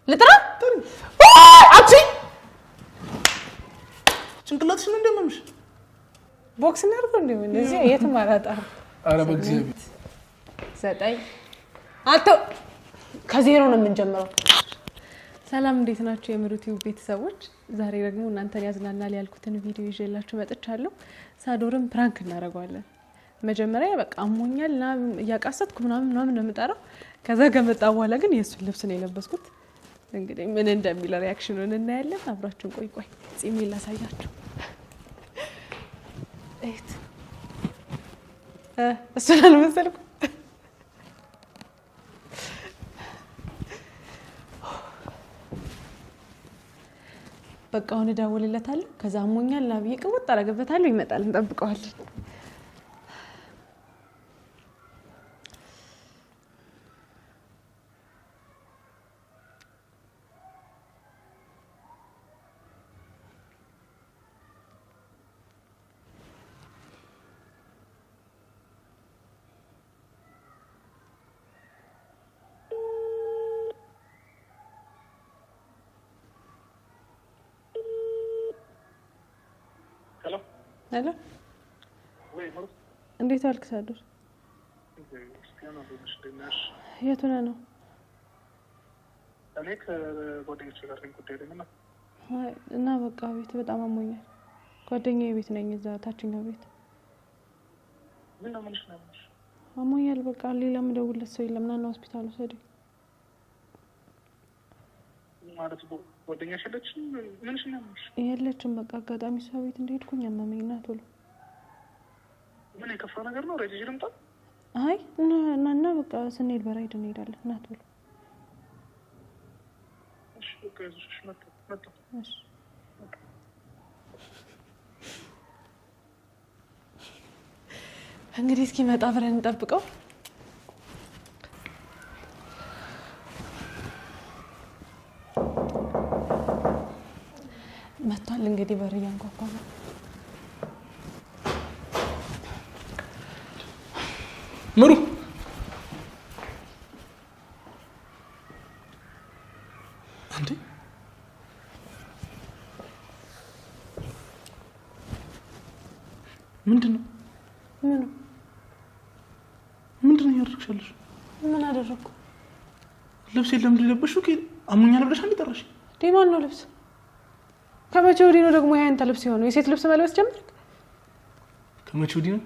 ልጥራ አቺ ጭንቅላትሽ ነው እንደምምሽ ቦክስ እናድርገው እንዴ እንደዚህ የትም አላጣም አረ በእግዚአብሔር ዘጠኝ አቶ ከዜሮ ነው የምንጀምረው ሰላም እንዴት ናችሁ የምሩቲው ቤተሰቦች ዛሬ ደግሞ እናንተን ያዝናናል ያልኩትን ቪዲዮ ይዤላችሁ መጥቻለሁ ሳዶርም ፕራንክ እናደርጋለን መጀመሪያ በቃ አሞኛልና ያቃሰትኩ ምናምን ነው የምጠራው ከዛ ከመጣ በኋላ ግን የሱን ልብስ ነው የለበስኩት እንግዲህ ምን እንደሚል ሪአክሽኑን እናያለን አብራችሁን ቆይ ጺሜ ላሳያችሁ እት እሱን አልመሰልኩ በቃ አሁን እደውልለታለሁ ከዛ አሞኛል ላብዬ ቅውጥ አረጋበታለሁ ይመጣል እንጠብቀዋለን Hello? Wait, what? እንዴት አልክ ሳዶር? የት ሆነህ ነው? እኔ ከጓደኞቼ ጋር ነኝ እና በቃ ቤት በጣም አሞኛል። ጓደኛዬ ቤት ነኝ እዛ ታችኛው ቤት። ምን ነው ምንሽ ነው? አሞኛል በቃ ሌላ ምደውልለት ሰው የለም ና ሆስፒታል ወሰደኝ። ማለት ጓደኛሽ የለችም? ምንሽ ነው? የለችም በቃ አጋጣሚ ሰው ቤት እንደሄድኩኝ አመመኝና ቶሎ ምን የከፋ ነገር ነው? ረጅ ልምጣ? አይ እና በቃ ስንሄድ በራይድ እንሄዳለን እና ቶሎ እሺ በቃ እሺ መጣ እሺ እንግዲህ እስኪመጣ አብረን እንጠብቀው መጥቷል እንግዲህ በር ያንኳኳ ነው ምሩ አንዴ ምንድነው ያደረግሻለሽ? ምን አደረኩ? ልብስ የለም እንደለበሽው አሞኛል ብለሽ አንዴ ጠራሽ። ዲማን ነው ልብስ ከመቼ ወዲህ ነው ደግሞ ያንተ ልብስ የሆነው? የሴት ልብስ መልበስ ጀመርክ? ከመቼ ወዲህ ነው?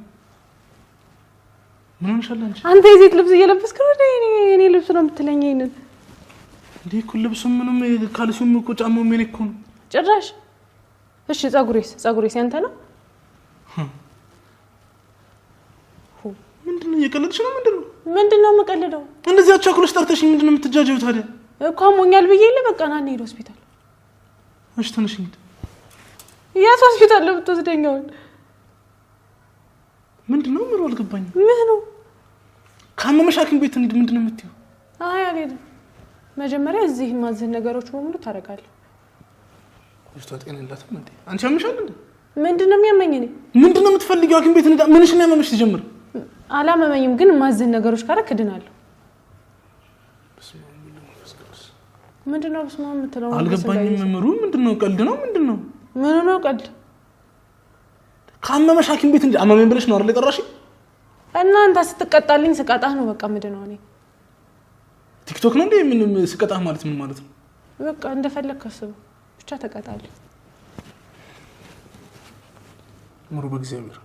ምን ሆነሻል አንቺ? አንተ የሴት ልብስ እየለበስክ ነው እኔ ልብስ ነው የምትለኝ ይሄንን? እንዴ እኮ ልብሱ ምንም ካልሲውም እኮ ጫማው ምን እኮ ነው ጭራሽ። እሺ ጸጉሬስ ያንተ ነው? ምንድነው እየቀለድሽ ነው? ምንድነው የምቀልደው? እንደዚህ አቻኩለሽ ጠርተሽኝ ምንድነው የምትጃጀው ታዲያ? እኮ አሞኛል ብዬ በቃ ና እንሂድ ሆስፒታል። እሺ ተነሽ እንሂድ። የት ሆስፒታል ነው የምትወስደኝ? ምንድነው ምሩ አልገባኝም። ምን ነው ካመመሽ ሐኪም ቤት እንሂድ ምንድነው የምትይው? አይ አልሄድም። መጀመሪያ እዚህ ማዘን ነገሮች በሙሉ ታረጋለህ። ልጅቷ ጤና የላትም እንዴ? አንቺ አመሻል እንዴ? ምንድነው የሚያመኝ? እኔ ምንድነው የምትፈልጊው ሐኪም ቤት እንሂድ? ምንሽ ነው ያመመሽ ትጀምር? አላመመኝም ግን ማዘን ነገሮች ካረክ ድናለሁ። ምንድነው በስመ አብ የምትለው? አልገባኝም ምሩ። ምንድነው ቀልድ ነው? ምንድነው? ምን ነው ቀልድ? ካመመሽ ሐኪም ቤት እንሂድ አመመኝ ብለሽ ነው አይደል የጠራሽኝ? እና አንተ ስትቀጣልኝ ስቃጣህ ነው በቃ ምንድነው? እኔ ቲክቶክ ነው እንዴ? ምንም ስቀጣህ ማለት ምን ማለት ነው? በቃ እንደፈለክ አስብ ብቻ ተቀጣልኝ። ምሩ በእግዚአብሔር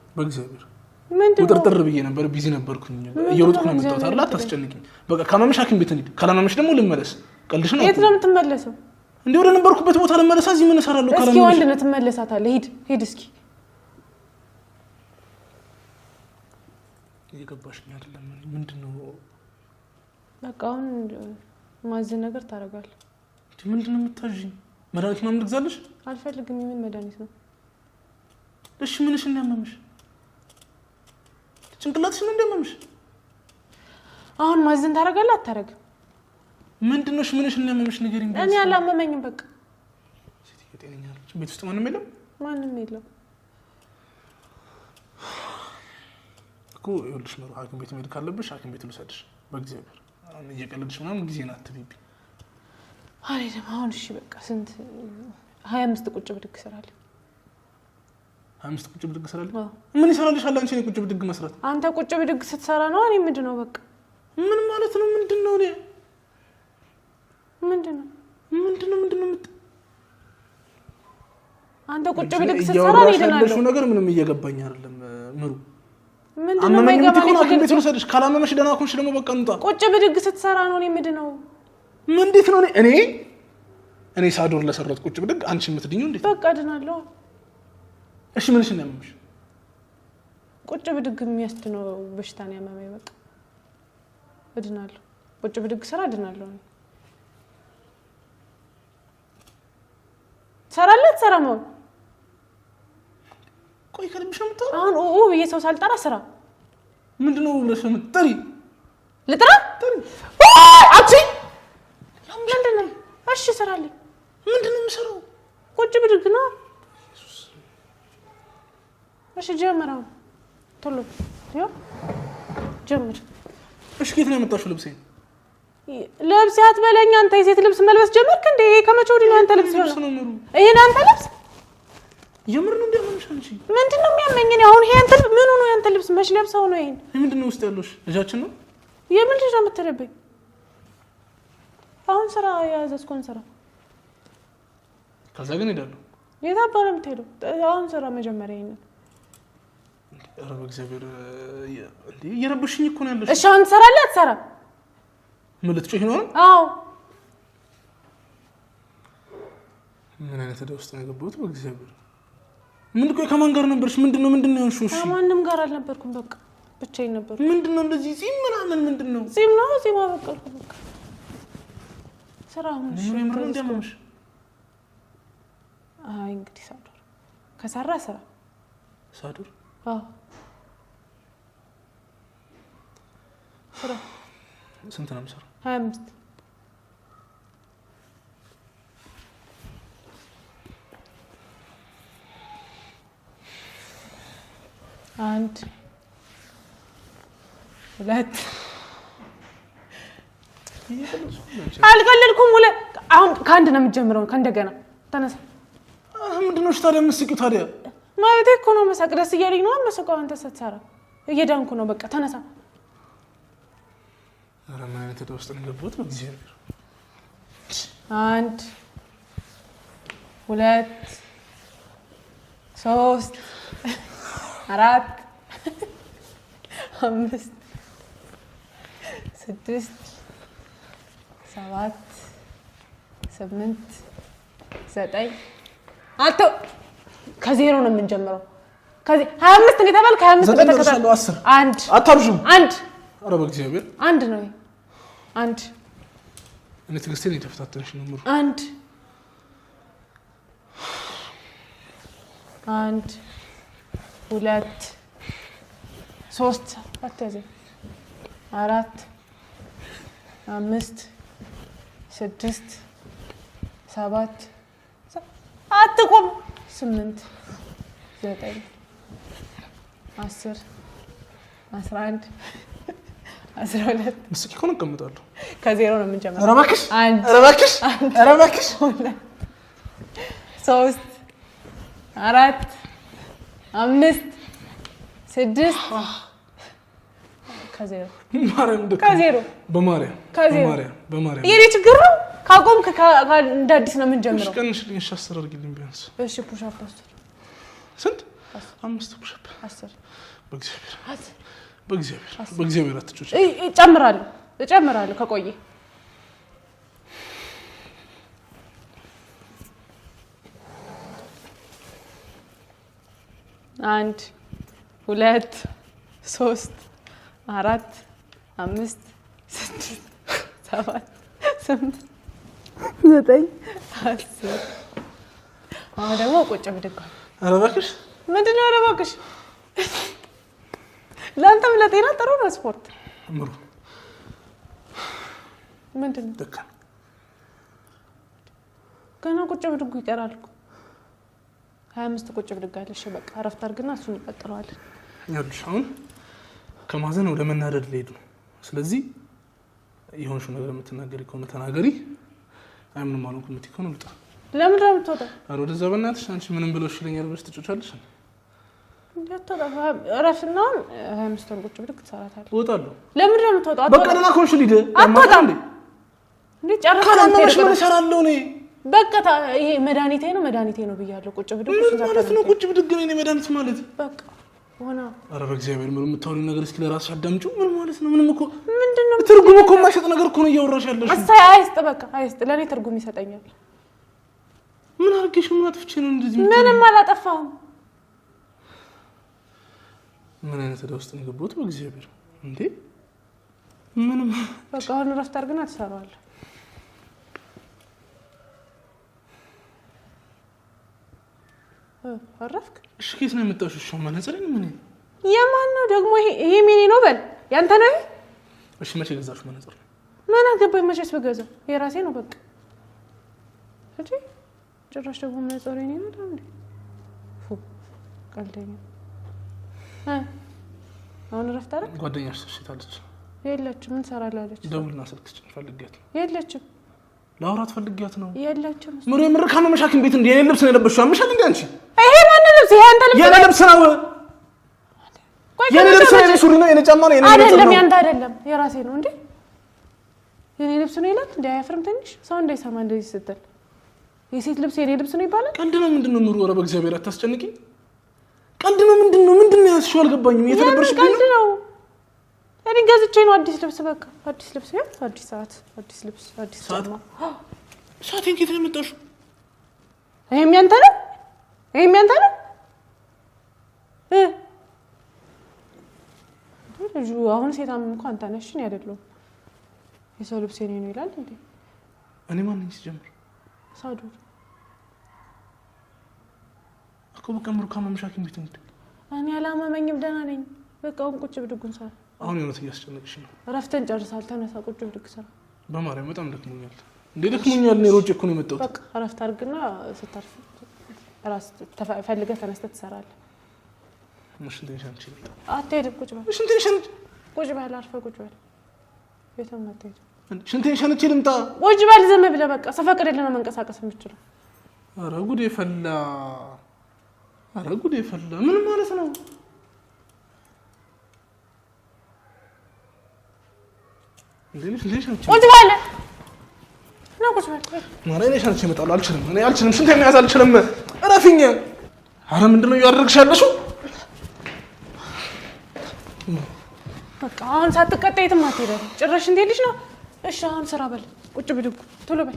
ምንድነው? ውጥርጥር ብዬ ነበር ቢዚ ነበርኩኝ እየሮጥኩ ነው የመጣሁት አይደል? አታስጨንቂኝ በቃ ካመመሽ ሐኪም ቤት እንሂድ ካላመመሽ ደግሞ ልመለስ። ቀልድሽ ነው? የት ነው የምትመለሰው? እንዴ ወደ ነበርኩበት ቦታ ልመለስ። እዚህ ምን እሰራለሁ ካላመመሽ? እስኪ ወንድ ነው ትመለሳታለህ። ሂድ እስኪ። እየገባሽኝ አይደለም? ምንድነው? በቃ አሁን ማዘን ነገር ታረጋለህ። ምንድነው የምታዥኝ? መድኃኒት ምናምን ልግዛልሽ? አልፈልግም። ምን መድኃኒት ነው? እሺ ምንሽ እንዳመመሽ? ጭንቅላትሽ ነው እንዳመመሽ? አሁን ማዘን ታረጋለህ አታረግም? ምንድነው ምንሽ እንዳመመሽ ንገሪኝ። እኔ አላመመኝም በቃ። ሴትዮ ጤነኛ ነች? ቤት ውስጥ ማንም የለም? ማንም የለም እኮ። ይኸውልሽ ነው ሐኪም ቤት መሄድ ካለብሽ ሐኪም ቤት ልውሰድሽ በእግዚአብሔር። አሁን እየቀለድሽ ምናምን ጊዜን አትብይብኝ። አልሄድም አሁን። እሺ በቃ ስንት 25 ቁጭ ብድግ እሰራለሁ። 25 ቁጭ ብድግ እሰራለሁ። ምን ይሰራልሻል አንቺ? ቁጭ ብድግ መስራት አንተ ቁጭ ብድግ ስትሰራ ነው። እኔ ምንድነው በቃ ምን ማለት ነው? ምንድነው እኔ ምንድነው አንተ ቁጭ ብድግ ብድግ ስትሰራ ነው ይደናለው ነገር ምንም እየገባኝ አይደለም ምሩ። ምንድነው የማይገባኝ? ቁጭ ብድግ ስትሰራሽ ካላመመሽ ደህና ኮንሽ ደግሞ በቃ እንጣ። ቁጭ ብድግ ስትሰራ ነው። እኔ ምንድነው እንዴት ነው እኔ ሳዶር ለሰራት ቁጭ ብድግ አንቺ የምትድኚው እንዴት? በቃ እድናለሁ። እሺ ምንሽ ነው ያመመሽ? ቁጭ ብድግ የሚያስድነው በሽታ ነው ያመመኝ። በቃ እድናለሁ። ቁጭ ብድግ ስራ እድናለሁ። ሰራለት ሰራመው ቆይ ከልብሽ ነው የምትጠራው? አሁን ብዬ ሰው ሳልጠራ ስራ ምንድነው ብለሽ የምትጠሪ? ልጥራ አንቺ ምንድነው? እሺ ሰራልኝ። ምንድነው የምሰራው? ቁጭ ብድግ ነው። እሺ ጀምረው ቶሎ ጀምር። እሺ ከየት ነው የመጣሽው ልብሴ? ልብስ አትበለኝ አንተ። የሴት ልብስ መልበስ ጀመርክ እንዴ? ከመቼ ወዲህ ነው አንተ ልብስ ነው? ይሄን አንተ ልብስ የምር ነው እንደምንሽ አንቺ? ምንድነው የሚያመኝ? እኔ አሁን ይሄ አንተ ምን ሆኖ ያንተ ልብስ መች ለብሰው ነው? ይሄን ምንድነው ውስጥ ያለሽ? ልጃችን ነው? የምን ልጅ ነው የምትለበኝ? አሁን ስራ ያዘዝኩን ስራ ከዛ ግን ሄዳለሁ። የት አባረ የምትሄደው? አሁን ስራ መጀመሪያ ይሄን ኧረ በእግዚአብሔር እንዴ እየረበሽኝ እኮ ነው ያለሽ። እሺ አሁን ትሰራለህ አትሰራም? ምን ልትጮህ ነው? አዎ ምን አይነት ዕዳ ውስጥ ነው የገባሁት? በእግዚአብሔር ምን ቆይ ከማን ጋር ነበርሽ? ምንድነው ያንሹሽ? ከማንም ጋር አልነበርኩም። በቃ ብቻዬን ነበርኩ። ምንድነው እንደዚህ ጺም ምናምን ምንድነው? ጺም ነው ጺም አበቀልኩ። በቃ ስራውን ምን ምንም እንደምንሽ? አይ እንግዲህ ሳዶር ከሰራ ስራ ሳዶር ስራ ስንት ነው የምሰራው? 25 1 2 አልቀለልኩም። አሁን ከአንድ ነው የምትጀምረው። ከእንደገና ተነሳ። ምንድነው ታዲያ የምትስቂው? ታዲያ ማለት እኮ ነው መሳቅ። ደስ እያለኝ ነው መሳቅ። አንተ ስትሰራ እየዳንኩ ነው። በቃ ተነሳ። ኧረ ምን አይነት ዕዳ ውስጥ ነው የገባሁት? በእግዚአብሔር 1 2 3 4 5 6 7 8 9 አንተ ከዜሮ ነው የምንጀምረው። ከዚህ 25 ነው የተባልክ 25 ተከታተለው 10 1 አታብዙም 1 ኧረ በእግዚአብሔር 1 ነው 1 እኔ ትግስቴን እየተፈታተንሽ ነው ምሩ 1 1 2 3 አትያዘኝ 4 5 6 7 አትቆም 8 9 10 11 12 ምስኪ ኮን እቀምጣለሁ። ከዜሮ ነው የምንጀምረው። ኧረ እባክሽ 1 ኧረ እባክሽ ኧረ እባክሽ 3 4 5 6 ከዜሮ ከዜሮ በማርያም የኔ ችግር ነው። ካቆምክ እንደ አዲስ ነው የምንጀምረው። ቀንሽልኝ። እሺ 10 አድርጊልኝ ቢያንስ። እሺ ፑሽ አፕ 10 ስንት? 5 ፑሽ አፕ 10 በእግዚአብሔር አትጮች። እጨምራለሁ ከቆየ አንድ 2 3 4 5 6 7 8 9 10 አሁን ደግሞ ቁጭ ብድግ። ኧረ እባክሽ ምንድን ነው? ኧረ እባክሽ ለአንተም ለጤና ጥሩ ነው ስፖርት። ምሩ ምንድን ነው? ደካማ ገና ቁጭ ብድጉ ይቀራል እኮ 25 ቁጭ ብድግ አለ። እሺ በቃ አረፍት አድርግና እሱን እንቀጥለዋለን። ይኸውልሽ አሁን ከማዘን ወደ መናደድ ልሄድ ነው። ስለዚህ የሆንሽው ነገር የምትናገሪ ከሆነ ተናገሪ። ምንም አልሆንኩም የምትይው ነው ልጣ ለምን ነው የምትወጣው? ኧረ ወደዛ በእናትሽ አንቺ ምንም ብለሽ ይለኛል ብለሽ ትጮቻለሽ ረፍና 25 ወር ቁጭ ብድግ ትሰራታለህ። እወጣለሁ። ለምን ነው የምትወጣው? በቃ ደህና ከሆንሽ ልሂድ። አትወጣም እንዴ? ጨርሰሽ ምን እሰራለሁ እኔ? በቃ ይሄ መድኃኒቴ ነው ብያለሁ። ቁጭ ብድግ ምን ማለት ነው? ቁጭ ብድግ ነው መድኃኒት ማለት? በቃ ሆና ኧረ በእግዚአብሔር ምን የምታወሪው ነገር እስኪ ለራስሽ አዳምጪው። ምን ማለት ነው? ምንም እኮ ምንድነው ትርጉም እኮ የማይሰጥ ነገር እኮ ነው እያወራሽ ያለሽ። አይስጥ በቃ አይስጥ። ለኔ ትርጉም ይሰጠኛል። ምን አድርጌሽ ምን አጥፍቼ ነው እንደዚህ? ምንም አላጠፋሁም። ምን አይነት ዕዳ ውስጥ ነው የገባሁት? በእግዚአብሔር እንዴ! ምንም በቃ አሁን እረፍት አድርግና ትሰራዋለህ። አረፍክ? እሺ ከየት ነው የመጣሽው? እሺ መነጽር ምን የማን ነው ደግሞ? ይሄ ምን ነው? በል ያንተ ነው። እሺ መቼ ገዛሽው መነጽር? ምን አገባኝ መቼስ ብገዛው የራሴ ነው በቃ እጂ ጭራሽ ደግሞ መነጽር ነው እንዴ? ቀልደኛ አሁን እረፍት አደረክ? ጓደኛሽ ትሽታለች? የለችም። ምን ሰራላለች? ደውልና ስልክ ፈልጊያት። የለችም። ላውራት ፈልጊያት ነው። የለችም። ምሩ የምርካ ነው መሻክን ቤት እንደ የኔ ልብስ ነው የለበሽው። አመሻል እንዴ አንቺ? ይሄ ማን ልብስ? ይሄ አንተ ልብስ? የኔ ልብስ ነው። የኔ ልብስ ነው። የኔ ሱሪ ነው። የኔ ጫማ ነው። የኔ ልብስ ነው። አይደለም ያንተ አይደለም፣ የራሴ ነው እንዴ። የኔ ልብስ ነው ይላል እንዴ? አያፍርም ትንሽ ሰው እንዳይሰማ እንደዚህ ስትል። የሴት ልብስ የኔ ልብስ ነው ይባላል? ቀልድ ነው። ምንድነው ምሩ? ኧረ በእግዚአብሔር አታስጨንቂ። ቀልድ ነው። ምንድነው ያስሽው? አልገባኝም። የተደበርሽብኝ ነው። እኔ ገዝቼ ነው አዲስ ልብስ። በቃ አዲስ ልብስ ነው። አዲስ ሰዓት፣ አዲስ ልብስ፣ አዲስ ጫማ። ሰዓቴን ከየት ነው የመጣሽው? ይሄም ያንተ ነው? ይሄም ያንተ ነው? ልጁ አሁን ሴታም እንኳን አንተ ነሽ እኔ አይደለሁም። የሰው ልብስ የኔ ነው ይላል እንዴ? እኔ ማን ነኝ ሲጀምር? ሳዱር እኮ በቃ ምሩ ካመምሻኪን ቤት እንዴ? እኔ አላመመኝም፣ ደህና ነኝ። በቃ አሁን ቁጭ ብድጉን ሰራ። አሁን የሆነ እያስጨነቅሽ ነው። እረፍትን ጨርሳል። ተነሳ፣ ቁጭ ብድግ ሰራ። በማርያም በጣም ደክሞኛል። እንዴ ደክሞኛል። እኔ ሮጬ እኮ ነው የመጣሁት። በቃ እረፍት አድርግና ስታርፍ ራስ ፈልገህ ተነስተህ ትሰራለህ። እሺ እንዴ አትሄድም። ቁጭ በል። እሺ እንዴ ቁጭ በል። አርፈህ ቁጭ በል። ቤተም አትሄድ። ሽንቴን ሸንቼ ልምጣ። ቁጭ በል ዝም ብለህ በቃ ስፈቅድልህ ነው መንቀሳቀስ የምትችለው። ኧረ ጉዴ ፈላ። ኧረ ጉዴ ፈላ። ምን ማለት ነው? ቁጭ በል ነው። ቁጭ በል። ማርያም እኔ ሸንቼ እመጣለሁ። አልችልም። ሽንቴን መያዝ አልችልም። እረፊኝ። ኧረ ምንድን ነው እያደረግሽ ያለሽው? በቃ አሁን ሳትቀጣ የትም አትሄድም። ጭራሽ እንዴት ልጅ ነው? እሺ አሁን ስራ በል። ቁጭ ብድግ ቶሎ በል።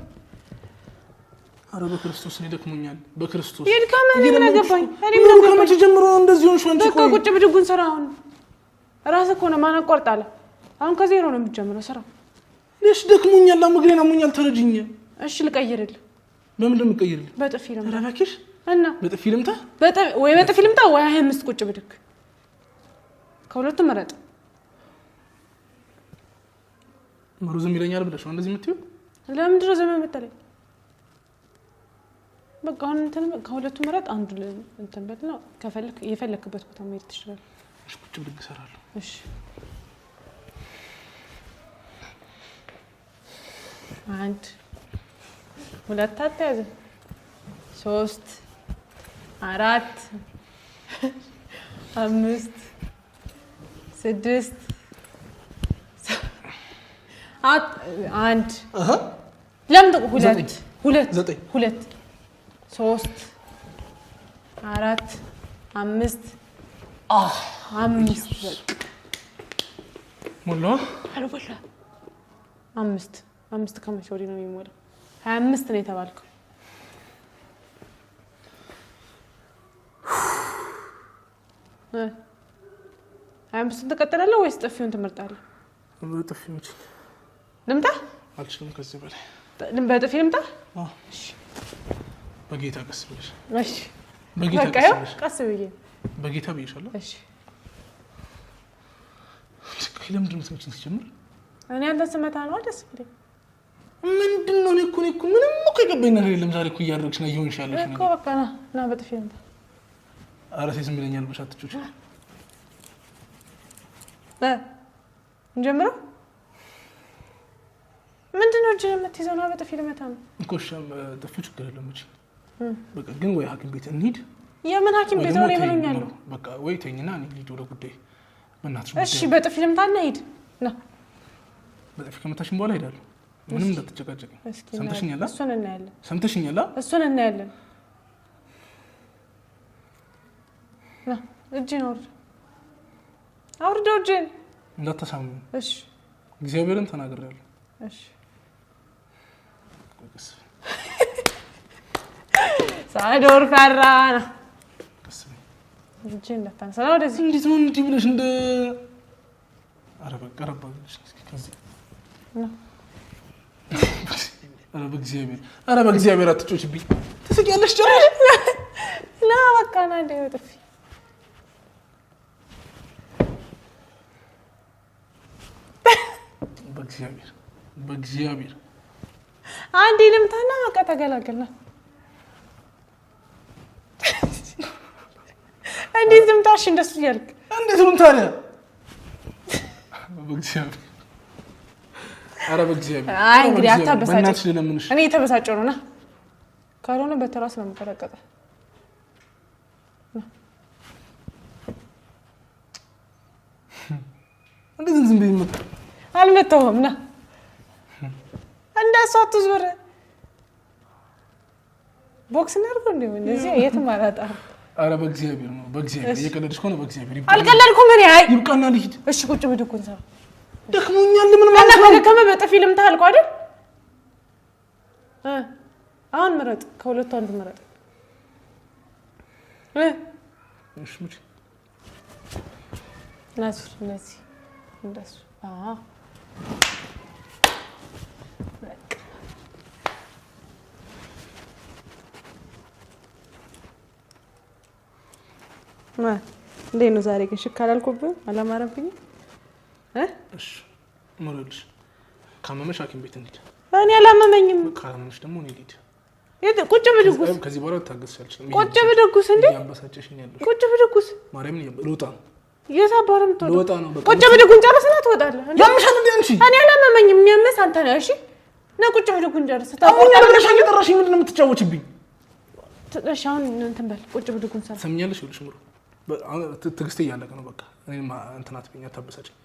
ኧረ በክርስቶስ እኔ ደክሞኛል። በክርስቶስ ይድካም። እኔ ምን አገባኝ? ከመቼ ጀምሮ እንደዚህ ሆንሽ አንቺ? በቃ ቁጭ ብድጉን ስራ። አሁን ራስህ እኮ ነው ማናቋርጣለህ። አሁን ከዜሮ ነው የምትጀምረው ስራ። ለሽ ደክሞኛል። አሙግሬና ሙኛል። ተረጅኝ። እሺ ልቀይርልህ። በምን ልቀይርልህ? በጥፊ ልምታ። ኧረ እባክሽ እና በጥፊ ልምታ? ወይ በጥፊ ልምታ ወይ 25 ቁጭ ብድግ። ከሁለቱም ምረጥ። ምሩ ዝም ይለኛል ብለሽ ነው እንደዚህ የምትይው? ለምንድን ነው ዝም የምትለኝ? በቃ አሁን እንትን ከሁለቱም ምረጥ። አንዱ እንትን በልና ከፈለክ የፈለክበት ቦታ መሄድ ትችላለህ። እሺ ቁጭ ብድግ እሰራለሁ። እሺ 1 2 አትያዝ 3 4 5 6 1 ለምን 2 3 4 5 ሞላ አልወላ 5 ከመቼ ወዲህ ነው የሚሞላው? 25 ነው የተባልከው። አምስቱን ትቀጥላለህ ወይስ ጥፊውን ትመርጣለህ? ጥፊውን ልምጣ? አልችልም ከዚህ በላይ። በጥፊ ልምጣ? እሺ በጌታ ቀስ ብለሽ። እሺ በጌታ ቀስ ብዬ። በጌታ ብዬሻለሁ። እሺ ለምንድን ነው የምትመጪኝ ሲጀምር? እኔ አንተን ስመታ ነው ደስ ብሎኝ። ምንድን ነው? እኔ እኮ ምንም እኮ የገባኝ ነገር የለም። ዛሬ እኮ እያደረግሽ ነው እየሆንሽ ያለሽ እኮ በቃ ና በጥፊ ልምጣ። ኧረ ሴት ዝም ይለኛል ብለሽ አትጮች። እንጀምረው። ምንድነው እጅ የምትይዘው ነው? በጥፊ ልመታ ነው እኮ ሻም ጥፊው ችግር የለም እንጂ በቃ ግን ወይ ሐኪም ቤት እንሂድ። የምን ሐኪም ቤት ነው ይበሉኛል? በቃ ወይ ተኝና እንሂድ ወደ ጉዳይ በእናትሽ። እሺ በጥፊ ልምታና ሂድ ና። በጥፊ ከመታሽም በኋላ ሄዳለሁ። ምንም እንዳትጨቃጨቂ ሰምተሽኛል? እሱን እናያለን። ሰምተሽኛል? እሱን እናያለን። ና እጅን አውርደው እጅን እንዳታሳምኝ። እሺ እግዚአብሔርን ተናግሬያለሁ። እሺ ሳዶር ፈራና እጅን እንዳታነሳ ነው ወደዚህ። እንዴት ነው እንዲህ ብለሽ እንደ አረበቃ ረባሽ ከዚህ ነው። ኧረ በእግዚአብሔር አትጮችብኝ። ትስቂያለሽ ጭራሽ። ና በቃ ና እንደ ጥፊ በእግዚአብሔር አንዴ ልምታና በቃ ተገላገልና። እንዴት ልምታሽ እንደሱ እያልክ እንዴት ነው ታዲያ? በእግዚአብሔር ኧረ በእግዚአብሔር። አይ እንግዲህ አታበሳጭ። በእናትሽ ልለምንሽ። እኔ የተበሳጨው ነው። ና ካልሆነ በተራስ ነው የምቀጠቀጠ። እንዴት ዝም ብዬ መጣ? አልመጣሁም። ና እንደሱ አትዞር። ቦክስ እናድርገው እንዴ? እንደዚህ የትም አላጣም። ኧረ በእግዚአብሔር ነው በእግዚአብሔር። እየቀለድሽ ከሆነ በእግዚአብሔር አልቀለድኩም። እኔ አይ ይብቃና ልሂድ። እሺ ቁጭ ብድግ እኮ እንሰራ ደክሞኛል። ምን ማለት ነው? ደከመ በጥፊ ልምታ አልኩ አይደል? አሁን ምረጥ፣ ከሁለቱ አንዱ ምረጥ። እሺ ሙጭ ናሱ ነዚህ እንደሱ እንዴት ነው ዛሬ ግን? ሽክ አላልኩብህም? አላማረብኝም? እሺ ሞራልሽ ካመመሽ ሐኪም ቤት እንሂድ። እኔ አላመመኝም። ካመመሽ ደግሞ እኔ ልሂድ። ቁጭ ብድጉስ? ከዚህ በኋላ ታገስሻለሽ። ቁጭ ብድጉስ? እንዴ ያንበሳጨሽኝ ያለሽ ቁጭ ብድጉስ? ማርያምን ልውጣ ነው። የታባረም ተወጣ ልውጣ ነው። በቃ ቁጭ ብድጉን ጨርስና ትወጣለህ። ያምሻል እንዴ አንቺ? እኔ አላመመኝም። የሚያመስ አንተ ነህ። እሺ ና ቁጭ ብድጉን ጨርስ። አሁን ያለሽ እየጠራሽኝ ምንድን ነው የምትጫወችብኝ? እሺ አሁን እንትን በል ቁጭ ብድጉን ሰራ። ሰምኛለሽ? ይኸውልሽ ሙሉ ትዕግስቴ እያለቀ ነው። በቃ እኔማ እንትን አትበይኝ፣ አታበሳጭኝ።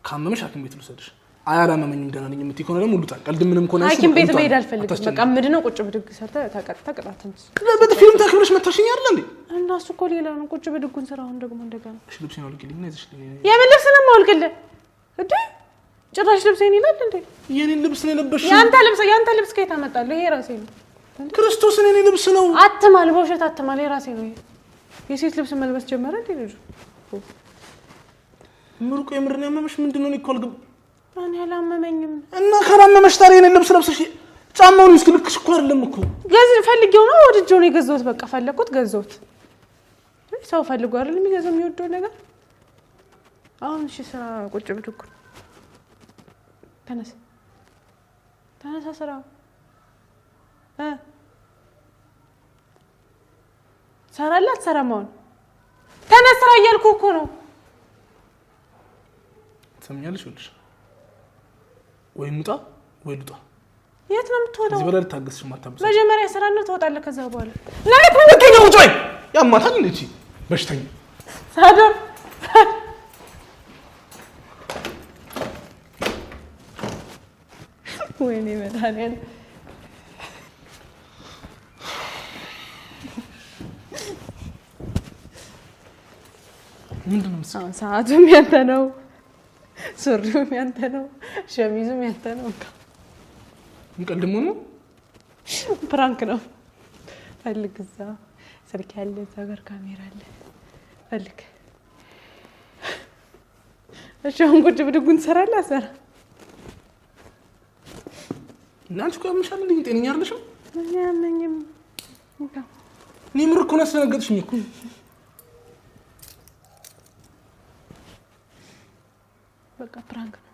ካመመሽ ሐኪም ቤት ልውሰድሽ። አያላመመኝም ደህና ነኝ የምትይ ከሆነ ደግሞ ልውጣ። ቀልድ ምንም ከሆነ ሐኪም ቤት መሄድ አልፈልግም። በቃ ምንድነው ቁጭ ብድግ ሰርተህ ተቀጣት እንጂ በጥፊም ታክብረሽ መታሽኝ አይደል እንዴ? እና እሱ እኮ ሌላ ነው። ቁጭ ብድጉን ስራ። አሁን ደግሞ እንደገና እሺ ልብሴን አውልቂልኝ እና ይዘሽልኝ። የምን ልብስ ነው የማውልቅልህ እንዴ? ጭራሽ ልብሴን ይላል እንዴ? የኔን ልብስ ነው የለበሽው? ያንተ ልብስ ከየት አመጣለሁ? ይሄ ራሴ ነው። ክርስቶስን የኔ ልብስ ነው። አትማል፣ በውሸት አትማል። ይሄ ራሴ ነው። የሴት ልብስ መልበስ ጀመረ እንዴ ልጁ? ምሩቅ የምር ነው ያመመሽ? ምንድነው? እኔ እኮ አልገባም። እኔ አላመመኝም። እና ካላመመሽ ታዲያ የኔን ልብስ ለብሰሽ ጫማውን እስኪ ልክሽ እኮ አይደለም እኮ ፈልጌው ነው ወድጄው ነው የገዛሁት። በቃ ፈለኩት ገዛሁት። ሰው ፈልጎ አይደል የሚገዛው የሚወደው ነገር። አሁን እሺ ስራ ቁጭ ብድግ ተነስ ስራ ሰራላት ሰራማውን ተነስ ስራ እያልኩህ እኮ ነው። ትሰምኛለሽ? ይኸውልሽ ወይ እንውጣ ወይ ልውጣ። የት ነው የምትወጣው? እዚህ በላይ ልታገስሽ ማታበስ መጀመሪያ ስራ ነው ትወጣለህ። ከዛ በኋላ ለምን ውጪ? ያማታል እንዴ? በሽተኛ ሳዶር ወይኔ መድኃኒዓለም ምንድነው? ሰዓቱም ያንተ ነው፣ ሱሪውም ያንተ ነው፣ ሸሚዙም ያንተ ነው። እንቀልድ ደግሞ ነው። ፕራንክ ነው። ፈልግ፣ እዛ ስልክ ያለ፣ እዛ ጋር ካሜራ አለ። ፈልግ። እሺ አሁን ቁጭ ብድጉን ትሰራለህ? አሰራ እና አንቺ እኮ ያምሻል እንዴ? ጤነኛ አይደለሽም? እኔ አያመኝም። እኔ ምር እኮ ነው ያስደነገጥሽኝ እኮ። በቃ ፕራንክ ነው።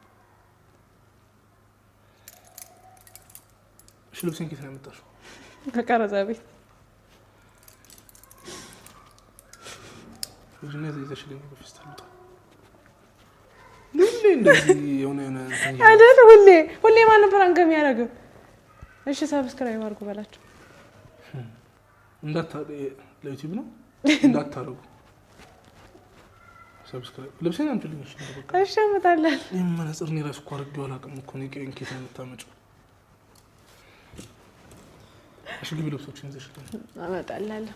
እሺ ልብሴን ከየት ነው ያመጣሽው? ከቀረጻ ቤት። ልጅነት ይዘሽልኝ በፊት ታልጣ ሁሌ እንደዚህ የሆነ አይደል? ሁሌ ማን ፕራንክ የሚያደርገው? እሺ ሰብስክራይብ አድርጉ በላቸው። ለዩቲዩብ ነው እንዳታረጉ። ሰብስክራይብ ልብሴን አምጪልኝ። እሺ በቃ እሺ እመጣለሁ። መነጽር ነው ራስ እኮ አድርጌው አላውቅም እኮ ነው ከእንኪታ የምታመጪው። እሺ ግቢ ልብሶችን ይዘሽ እመጣለሁ።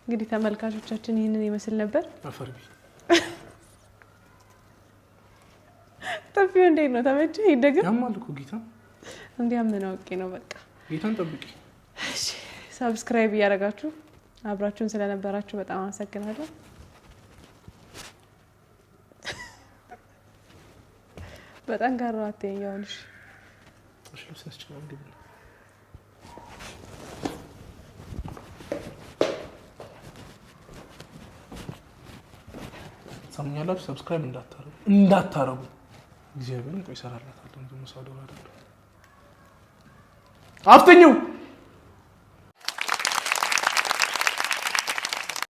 እንግዲህ ተመልካቾቻችን ይህንን ይመስል ነበር። አፈርቢ ጠፊው እንዴት ነው? ተመቸህ? ይደገም ያማል እኮ ጌታ እንዲያምነው ኦኬ ነው በቃ። ጌታን ጠብቂ። እሺ ሰብስክራይብ እያደረጋችሁ አብራችሁን ስለነበራችሁ በጣም አመሰግናለሁ። በጣም ጋር አትየኛውልሽ። እሺ ልብስሽ ነው እንዴ? ሰምኛላችሁ። ሰብስክራይብ እንዳታረጉ እግዚአብሔርን ቆይ እሰራላታለሁ። እንደውም ሳዶር አይደለም አፍተኛው